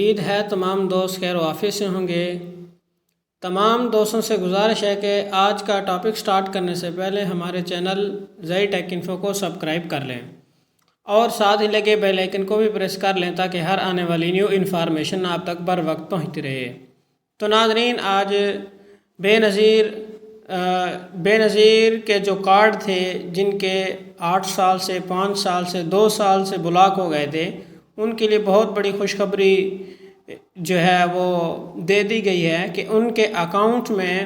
امید ہے تمام دوست خیر و عافیت سے ہوں گے۔ تمام دوستوں سے گزارش ہے کہ آج کا ٹاپک سٹارٹ کرنے سے پہلے ہمارے چینل زئی ٹیک انفو کو سبسکرائب کر لیں اور ساتھ ہی لگے بیل آئیکن کو بھی پریس کر لیں تاکہ ہر آنے والی نیو انفارمیشن آپ تک بر وقت پہنچتی رہے۔ تو ناظرین، آج بے نظیر کے جو کارڈ تھے جن کے 8 سال سے 5 سال سے 2 سال سے بلاک ہو گئے تھے، ان کے لیے بہت بڑی خوشخبری جو ہے وہ دے دی گئی ہے کہ ان کے اکاؤنٹ میں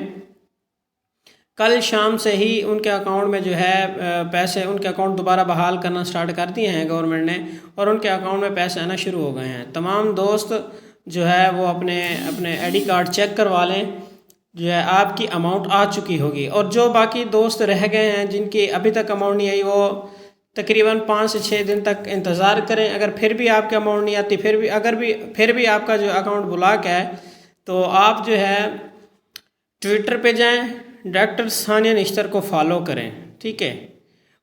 کل شام سے ہی ان کے اکاؤنٹ میں جو ہے پیسے، ان کے اکاؤنٹ دوبارہ بحال کرنا سٹارٹ کر دیے ہیں گورنمنٹ نے، اور ان کے اکاؤنٹ میں پیسے آنا شروع ہو گئے ہیں۔ تمام دوست جو ہے وہ اپنے آئی ڈی کارڈ چیک کروا لیں، جو ہے آپ کی اماؤنٹ آ چکی ہوگی، اور جو باقی دوست رہ گئے ہیں جن کی ابھی تک اماؤنٹ نہیں آئی، وہ تقریباً 5 سے 6 دن تک انتظار کریں۔ اگر پھر بھی آپ کی اماؤنٹ نہیں آتی، پھر بھی آپ کا جو اکاؤنٹ بلاک ہے، تو آپ جو ہے ٹویٹر پہ جائیں، ڈاکٹر ثانیہ نشتر کو فالو کریں، ٹھیک ہے،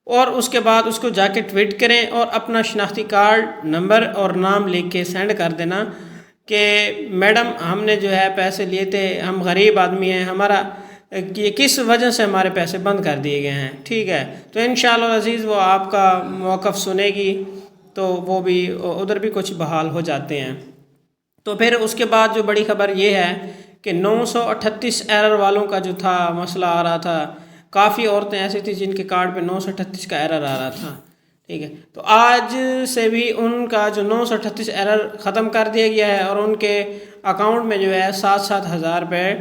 اور اس کے بعد اس کو جا کے ٹویٹ کریں اور اپنا شناختی کارڈ نمبر اور نام لکھ کے سینڈ کر دینا کہ میڈم ہم نے جو ہے پیسے لیے تھے، ہم غریب آدمی ہیں، ہمارا یہ کس وجہ سے ہمارے پیسے بند کر دیے گئے ہیں، ٹھیک ہے۔ تو انشاءاللہ العزیز وہ آپ کا موقف سنے گی، تو وہ بھی ادھر بھی کچھ بحال ہو جاتے ہیں۔ تو پھر اس کے بعد جو بڑی خبر یہ ہے کہ 938 ایرر والوں کا جو تھا مسئلہ آ رہا تھا، کافی عورتیں ایسی تھیں جن کے کارڈ پہ 938 کا ایرر آ رہا تھا، ٹھیک ہے، تو آج سے بھی ان کا جو 938 ایرر ختم کر دیا گیا ہے، اور ان کے اکاؤنٹ میں جو ہے 7-7 ہزار روپے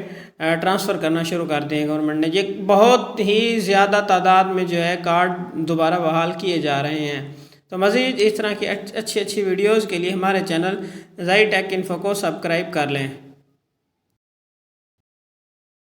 ٹرانسفر کرنا شروع کر دیں گورنمنٹ نے۔ یہ بہت ہی زیادہ تعداد میں جو ہے کارڈ دوبارہ بحال کیے جا رہے ہیں۔ تو مزید اس طرح کی اچھی ویڈیوز کے لیے ہمارے چینل زئی ٹیک انفو کو سبسکرائب کر لیں۔